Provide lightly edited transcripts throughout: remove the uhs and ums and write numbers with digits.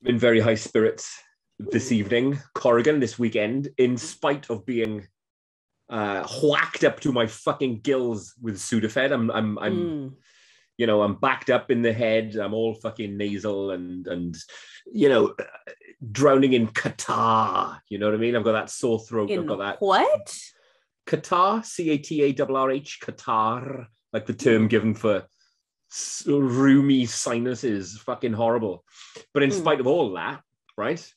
I'm in very high spirits this evening, Corrigan, this weekend, in spite of being whacked up to my fucking gills with Sudafed. I'm backed up in the head. I'm all fucking nasal and drowning in Qatar. You know what I mean? I've got that sore throat. I've got that. What? Qatar, Catarrh, Qatar, like the term given for roomy sinuses. Fucking horrible. But in spite of all that, right?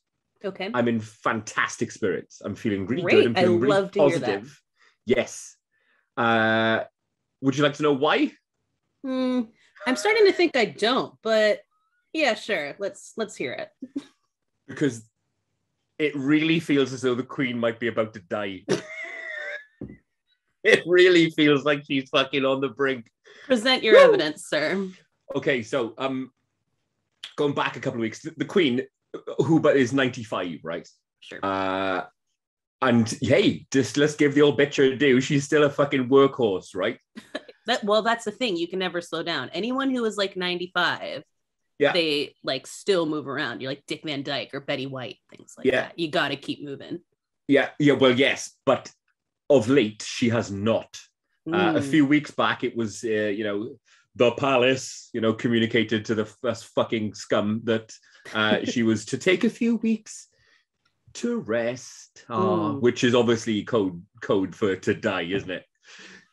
Okay. I'm in fantastic spirits. I'm feeling really Great. good. I'm feeling really love to positive. hear that. Yes. Would you like to know why? I'm starting to think I don't, but yeah, sure. Let's hear it. Because it really feels as though the Queen might be about to die. It really feels like she's fucking on the brink. Present your evidence, sir. Okay, so going back a couple of weeks, the Queen, who is 95, right? Sure. And hey, just let's give the old bitch her due. She's still a fucking workhorse, right? That's the thing. You can never slow down. Anyone who is like 95, they like still move around. You're like Dick Van Dyke or Betty White, things like that. You got to keep moving. Yeah. Well, yes, but of late she has not. A few weeks back, it was the palace, communicated to the first fucking scum that she was to take a few weeks to rest, which is obviously code for to die, isn't it?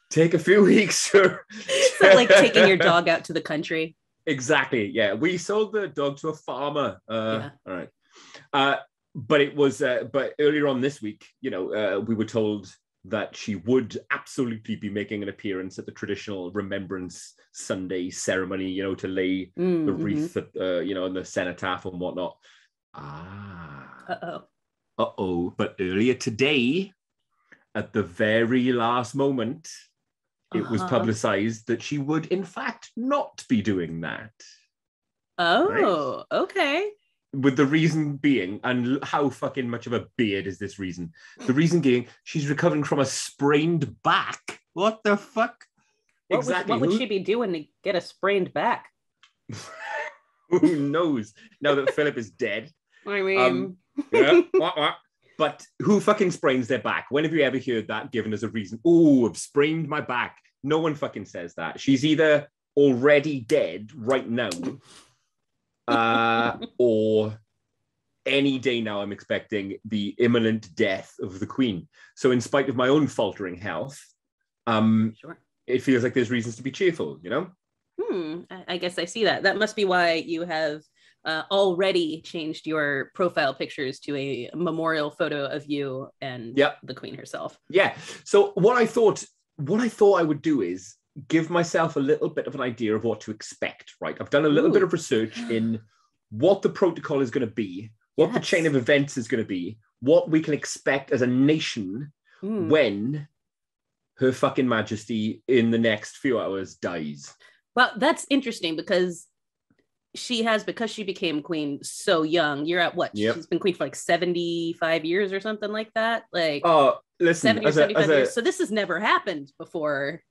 Take a few weeks. It's not like taking your dog out to the country. Exactly. Yeah, we sold the dog to a farmer. All right. But it was. But earlier on this week, we were told that she would absolutely be making an appearance at the traditional Remembrance Sunday ceremony. To lay the wreath, at, and the cenotaph and whatnot. But earlier today, at the very last moment, it was publicized that she would, in fact, not be doing that. Oh, right? Okay. With the reason being, and how fucking much of a beard is this reason? The reason being, she's recovering from a sprained back. What the fuck? What would she be doing to get a sprained back? Who knows? Now that Philip is dead. I mean... But who fucking sprains their back? When have you ever heard that given as a reason? Oh, I've sprained my back. No one fucking says that. She's either already dead right now, or any day now I'm expecting the imminent death of the Queen. So in spite of my own faltering health, it feels like there's reasons to be cheerful, I guess I see that. That must be why you have already changed your profile pictures to a memorial photo of you and the Queen herself. Yeah. So what I thought I would do is give myself a little bit of an idea of what to expect, right? I've done a little bit of research in what the protocol is going to be, what the chain of events is going to be, what we can expect as a nation when Her fucking Majesty in the next few hours dies. Well, that's interesting because because she became queen so young. You're at what? She's been queen for like 75 years or something like that. Like, listen, 70 or 75 years. So this has never happened before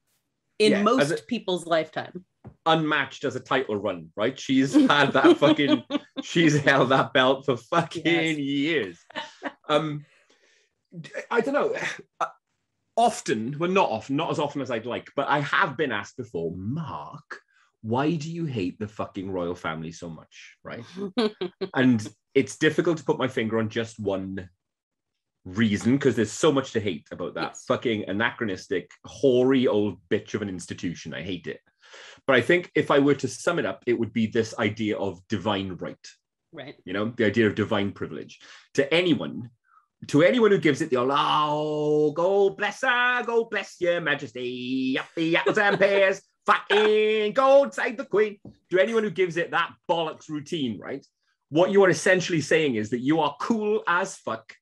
in most people's lifetime. Unmatched as a title run, right? She's had that fucking, she's held that belt for fucking years. I don't know. Often, well, not often, not as often as I'd like, but I have been asked before, Mark, why do you hate the fucking royal family so much, right? And it's difficult to put my finger on just one reason because there's so much to hate about that fucking anachronistic, hoary old bitch of an institution. I hate it. But I think if I were to sum it up, it would be this idea of divine right. Right. The idea of divine privilege. To anyone who gives it the old, oh, go bless her, go bless your majesty, up the apples and pears, fucking gold save the Queen. To anyone who gives it that bollocks routine, right? What you are essentially saying is that you are cool as fuck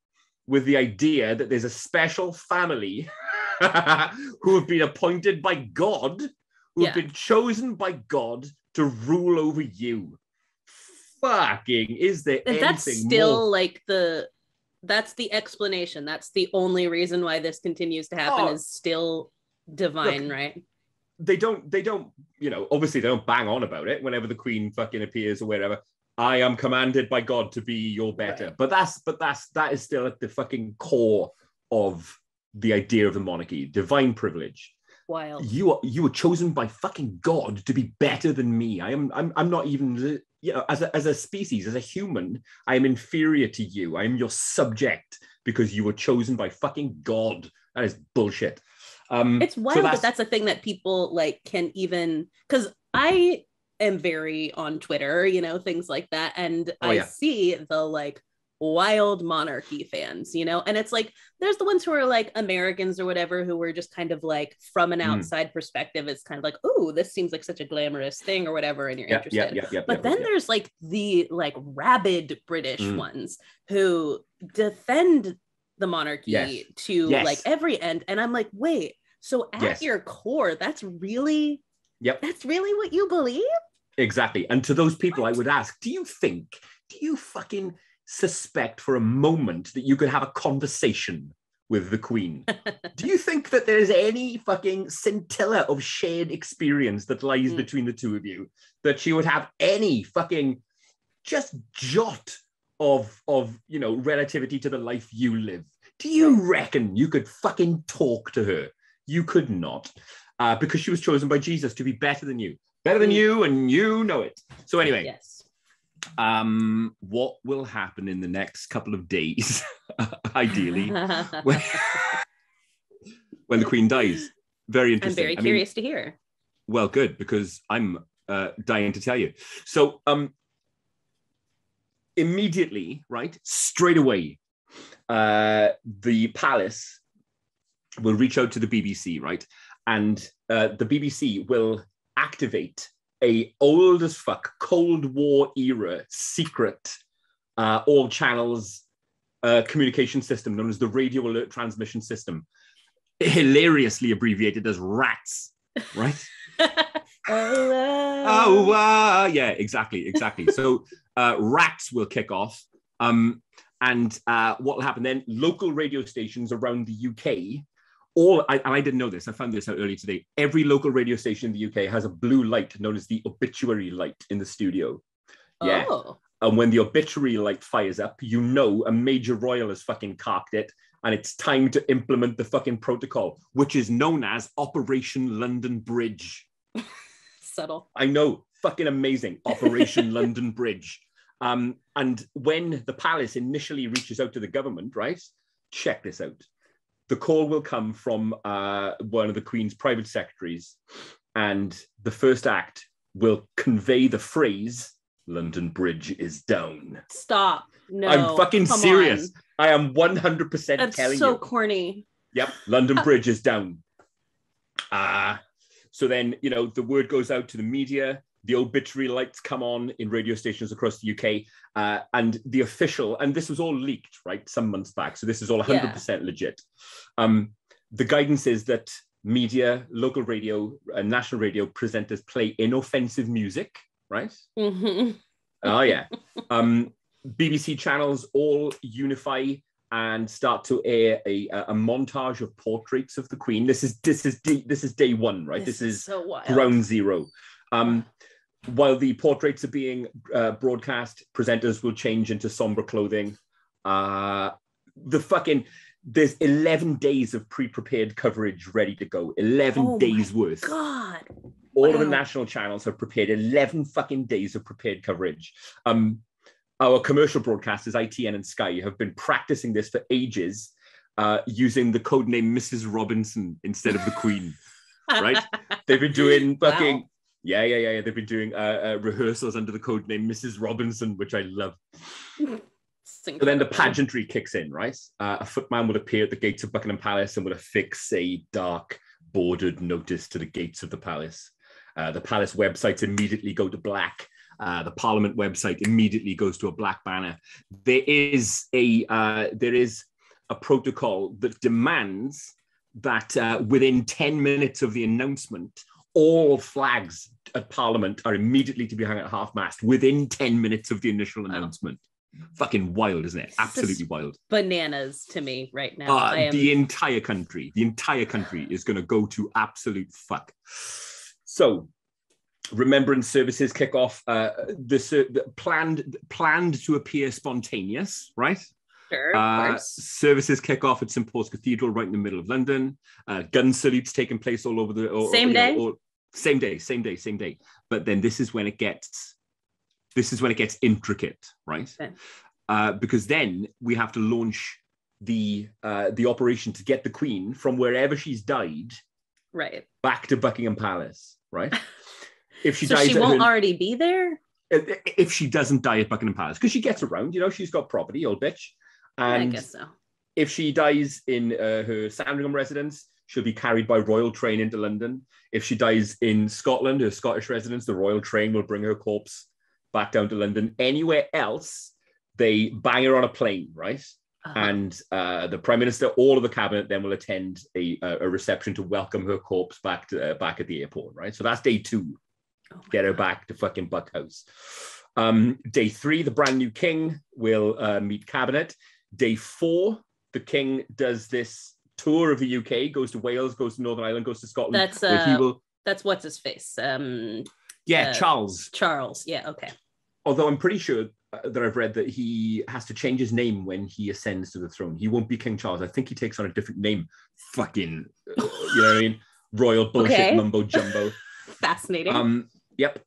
with the idea that there's a special family who have been appointed by God, who have been chosen by God to rule over you. Fucking, is there anything that's still more? Like that's the explanation. That's the only reason why this continues to happen is still divine, right? They don't, obviously they don't bang on about it whenever the Queen fucking appears or wherever. I am commanded by God to be your better. Right. But that is still at the fucking core of the idea of the monarchy, divine privilege. Wild. You were chosen by fucking God to be better than me. I'm not even, as a species, as a human, I am inferior to you. I am your subject because you were chosen by fucking God. That is bullshit. It's wild that that's a thing that people like can even, because I am very on Twitter, things like that, and I see the like wild monarchy fans, and it's like there's the ones who are like Americans or whatever who were just kind of like from an outside perspective, it's kind of like, oh, this seems like such a glamorous thing or whatever, and you're interested. But then there's like the like rabid British ones who defend the monarchy to like every end, and I'm like, wait, so at your core, that's really what you believe? Exactly. And to those people, I would ask, do you fucking suspect for a moment that you could have a conversation with the Queen? Do you think that there's any fucking scintilla of shared experience that lies between the two of you, that she would have any fucking just jot of relativity to the life you live? Do you reckon you could fucking talk to her? You could not, because she was chosen by Jesus to be better than you, and you know it. So anyway, what will happen in the next couple of days, ideally, when the Queen dies? Very interesting. I'm very curious to hear. Well, good, because I'm dying to tell you. So immediately, right, straight away, the palace will reach out to the BBC, right? And the BBC will activate a old as fuck Cold War era secret all channels communication system known as the Radio Alert Transmission System, hilariously abbreviated as RATS, right? Yeah, exactly. So RATS will kick off. And what will happen then, local radio stations around the UK, I didn't know this, I found this out earlier today, every local radio station in the UK has a blue light known as the obituary light in the studio. Yeah. Oh. And when the obituary light fires up, a major royal has fucking cocked it, and it's time to implement the fucking protocol, which is known as Operation London Bridge. Subtle. I know, fucking amazing. Operation London Bridge. And when the palace initially reaches out to the government, right? Check this out. The call will come from one of the Queen's private secretaries, and the first act will convey the phrase, "London Bridge is down." Stop. No. I'm fucking serious. On. I am 100% That's telling you. That's so corny. Yep. London Bridge is down. So then, the word goes out to the media. The obituary lights come on in radio stations across the UK, and the official, and this was all leaked, right, some months back, so this is all 100% legit. The guidance is that media, local radio, national radio presenters play inoffensive music, right? Mm-hmm. Oh, yeah. BBC channels all unify and start to air a montage of portraits of the Queen. This is day one, right? This is so wild. Ground zero. While the portraits are being broadcast, presenters will change into somber clothing. There's 11 days of pre-prepared coverage ready to go. 11 days worth. God. All of the national channels have prepared 11 fucking days of prepared coverage. Our commercial broadcasters, ITN and Sky, have been practicing this for ages, using the codename Mrs. Robinson instead of the Queen, right? They've been doing fucking... Wow. Yeah. They've been doing rehearsals under the codename Mrs. Robinson, which I love. So then the pageantry kicks in, right? A footman will appear at the gates of Buckingham Palace and will affix a dark bordered notice to the gates of the palace. The palace websites immediately go to black. The Parliament website immediately goes to a black banner. There is a protocol that demands that within 10 minutes of the announcement, all flags at Parliament are immediately to be hung at half-mast within 10 minutes of the initial announcement. Fucking wild, isn't it? Absolutely wild. Bananas to me right now. The entire country is going to go to absolute fuck. So Remembrance services kick off. The planned to appear spontaneous, right? Sure, of course. Services kick off at St. Paul's Cathedral, right in the middle of London. Gun salutes taking place all over the same day. Same day. But then this is when it gets intricate, right? Okay. Because then we have to launch the operation to get the Queen from wherever she's died, right, back to Buckingham Palace, right? If she so dies, she won't already be there. If she doesn't die at Buckingham Palace, because she gets around, she's got property, old bitch. And I guess so. If she dies in her Sandringham residence, she'll be carried by royal train into London. If she dies in Scotland, her Scottish residence, the royal train will bring her corpse back down to London. Anywhere else, they bang her on a plane, right? Uh-huh. And the Prime Minister, all of the cabinet, then will attend a reception to welcome her corpse back at the airport, right? So that's day 2. Get her back to fucking Buck House. Day 3, the brand new king will meet cabinet. Day 4, the king does this tour of the UK, goes to Wales, goes to Northern Ireland, goes to Scotland. That's what's his face. Charles. Charles. Yeah. Okay. Although I'm pretty sure that I've read that he has to change his name when he ascends to the throne. He won't be King Charles. I think he takes on a different name. Fucking, you know what I mean? Royal bullshit mumbo jumbo. Fascinating. Yep.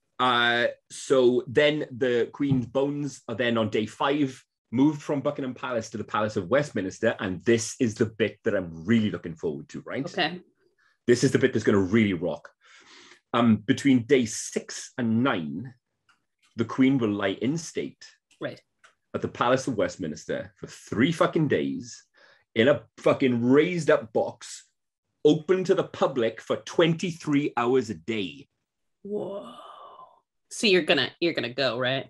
So then the Queen's bones are then on day 5 moved from Buckingham Palace to the Palace of Westminster, and this is the bit that I'm really looking forward to, right? Okay. This is the bit that's going to really rock. Between day 6 and 9, the Queen will lie in state, right, at the Palace of Westminster for 3 fucking days in a fucking raised up box, open to the public for 23 hours a day. Whoa. So you're gonna go, right?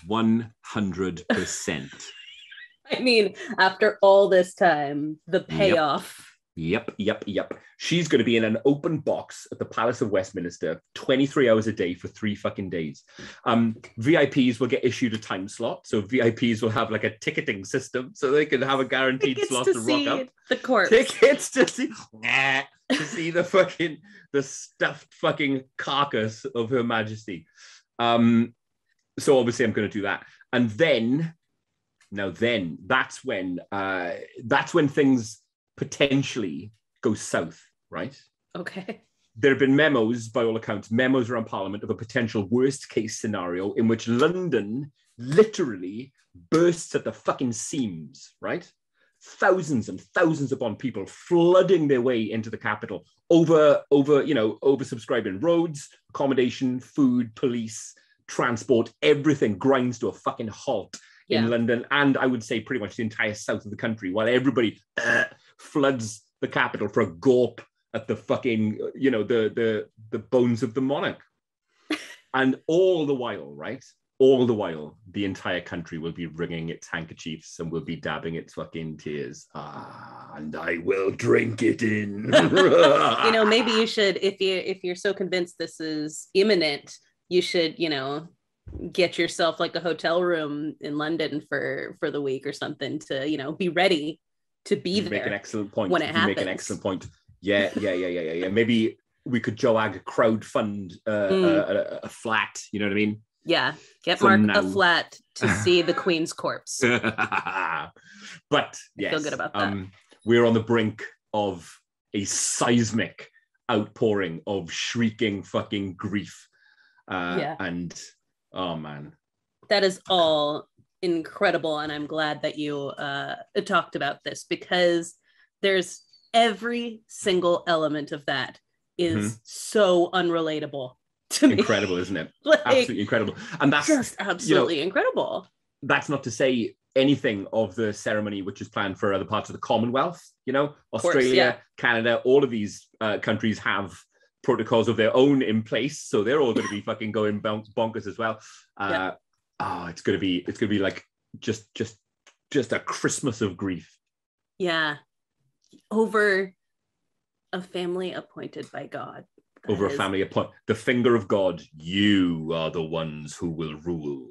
100%. I mean, after all this time, the payoff. Yep. She's going to be in an open box at the Palace of Westminster 23 hours a day for 3 fucking days. VIPs will get issued a time slot. So VIPs will have like a ticketing system so they can have a guaranteed slot to rock up. The corpse. Tickets to see the stuffed fucking carcass of Her Majesty. So obviously I'm going to do that. And then that's when things potentially go south, right? Okay. There have been memos, by all accounts, around Parliament of a potential worst case scenario in which London literally bursts at the fucking seams, right? Thousands and thousands upon people flooding their way into the capital, oversubscribing roads, accommodation, food, police, transport, everything grinds to a fucking halt in London, and I would say pretty much the entire south of the country, while everybody floods the capital for a gawp at the fucking, the bones of the monarch. And all the while, the entire country will be wringing its handkerchiefs and will be dabbing its fucking tears. And I will drink it in. Maybe you should, if you're so convinced this is imminent, you should, get yourself like a hotel room in London for the week or something to, be ready to be there. Make an excellent point. When it happens. Make an excellent point. Yeah. Maybe we could crowdfund a flat, you know what I mean? Yeah. Get Mark a flat to see the Queen's corpse. But yes, I feel good about that. We're on the brink of a seismic outpouring of shrieking fucking grief. And oh man, that is all incredible, and I'm glad that you talked about this, because there's every single element of that is so unrelatable to me. Incredible, isn't it? Absolutely incredible. And that's just absolutely incredible. That's not to say anything of the ceremony which is planned for other parts of the Commonwealth. Australia, Canada, all of these countries have protocols of their own in place, so they're all going to be fucking going bonkers as well. It's going to be like just a Christmas of grief. Yeah, over a family appointed by God. Over a family appointed, the finger of God. You are the ones who will rule.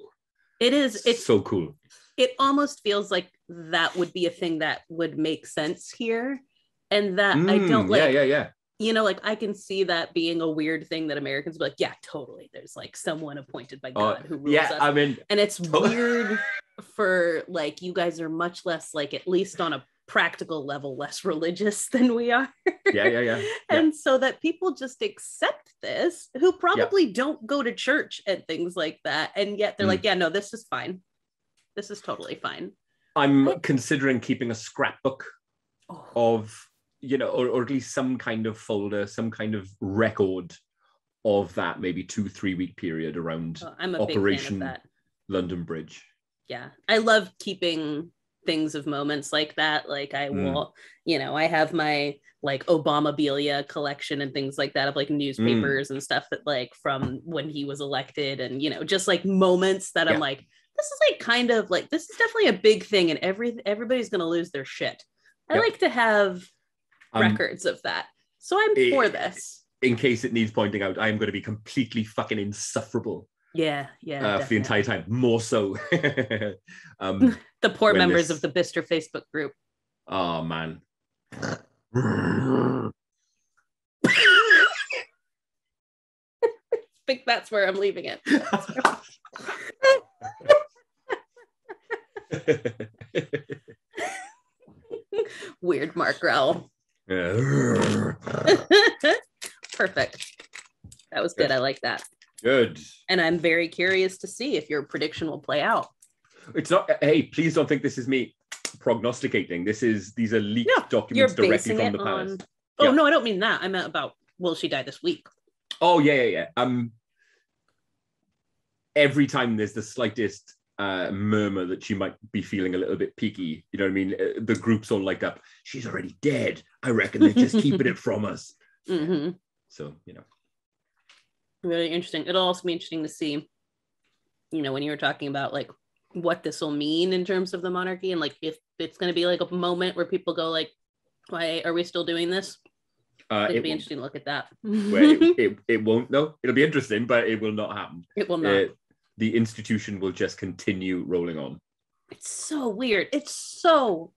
It's so cool. It almost feels like that would be a thing that would make sense here, and that I don't like. Yeah. you know, like I can see that being a weird thing that Americans be like, yeah, totally. There's like someone appointed by God who rules us. I mean, and it's weird for like, you guys are much less like, at least on a practical level, less religious than we are. And so that people just accept this, who probably don't go to church and things like that. And yet they're like, yeah, no, this is fine. This is totally fine. I'm considering keeping a scrapbook of, you know, or at least some kind of folder, some kind of record of that maybe 2-3 week period around I'm a Operation big fan of that. London Bridge. Yeah, I love keeping things of moments like that. Like I will, you know, I have my like Obamabilia collection and things like that of like newspapers and stuff that like from when he was elected, and you know, just like moments that I'm like, this is like kind of like, this is definitely a big thing, and everybody's gonna lose their shit. I like to have records of that. So I'm for this. In case it needs pointing out, I am going to be completely fucking insufferable. Yeah, for the entire time, more so. The poor members of the Bister Facebook group. Oh man. I think that's where I'm leaving it. Weird Mark growl. Perfect. That was good. I like that. Good. And I'm very curious to see if your prediction will play out. It's not, hey, please don't think this is me prognosticating. These are leaked documents directly from the palace. Oh, no, I don't mean that. I meant about, will she die this week? Oh, yeah. Every time there's the slightest murmur that she might be feeling a little bit peaky, you know what I mean? The group's all like up, she's already dead. I reckon they're just keeping it from us. Mm-hmm. So, you know. Really interesting. It'll also be interesting to see, you know, when you were talking about like what this will mean in terms of the monarchy, and like if it's going to be like a moment where people go like, why are we still doing this? It'll be interesting to look at that. Well, it won't, though. It'll be interesting, but it will not happen. It will not. The institution will just continue rolling on. It's so weird. It's so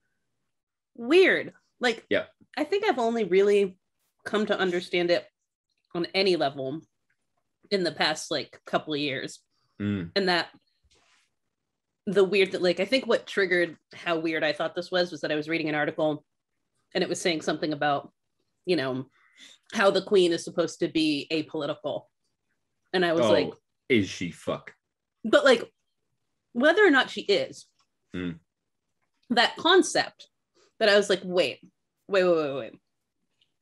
weird. Like, I think I've only really come to understand it on any level in the past like couple of years. And that the weird that like, I think what triggered how weird I thought this was that I was reading an article and it was saying something about, you know, how the queen is supposed to be apolitical. And I was like, is she fuck? But like, whether or not she is, that concept that I was like, wait.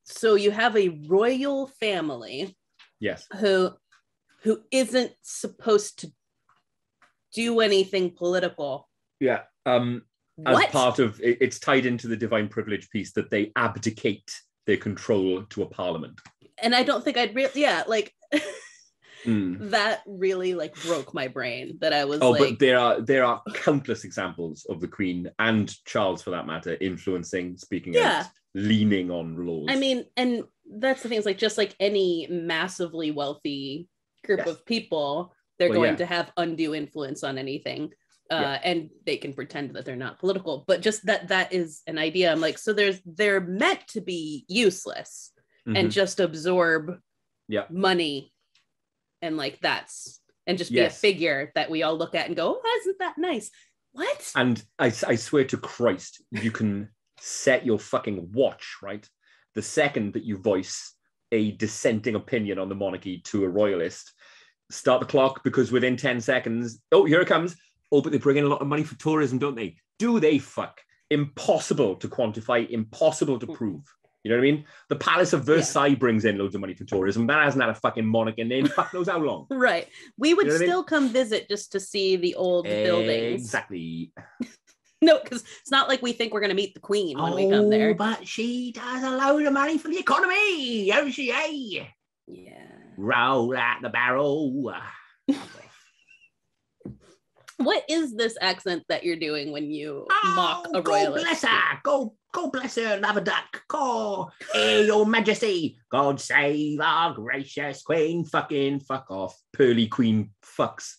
So you have a royal family, who isn't supposed to do anything political. Yeah. As part of it's tied into the divine privilege piece that they abdicate their control to a parliament. And I don't think I'd really, that really like broke my brain that I was but there are countless examples of the Queen and Charles, for that matter, influencing, speaking out, leaning on laws. I mean, and that's the thing, is like just like any massively wealthy group of people, they're going to have undue influence on anything. And they can pretend that they're not political, but just that is an idea. I'm like, so they're meant to be useless and just absorb money. And like and just be a figure that we all look at and go, oh, isn't that nice? What? And I swear to Christ, you can set your fucking watch, right? The second that you voice a dissenting opinion on the monarchy to a royalist, start the clock, because within 10 seconds, here it comes. Oh, but they bring in a lot of money for tourism, don't they? Do they fuck? Impossible to quantify, impossible to prove. You know what I mean? The Palace of Versailles brings in loads of money for tourism. That hasn't had a fucking monarch in there. Fuck knows how long. Right. We would still come visit just to see the old buildings. Exactly. No, because it's not like we think we're going to meet the Queen when we come there. But she does a load of money for the economy. Oh, she, eh? Yeah. Roll out the barrel. What is this accent that you're doing when you mock a royalist? Bless her. Go bless her, love a duck. Go, hey, your majesty. God save our gracious queen. Fucking fuck off. Pearly queen fucks.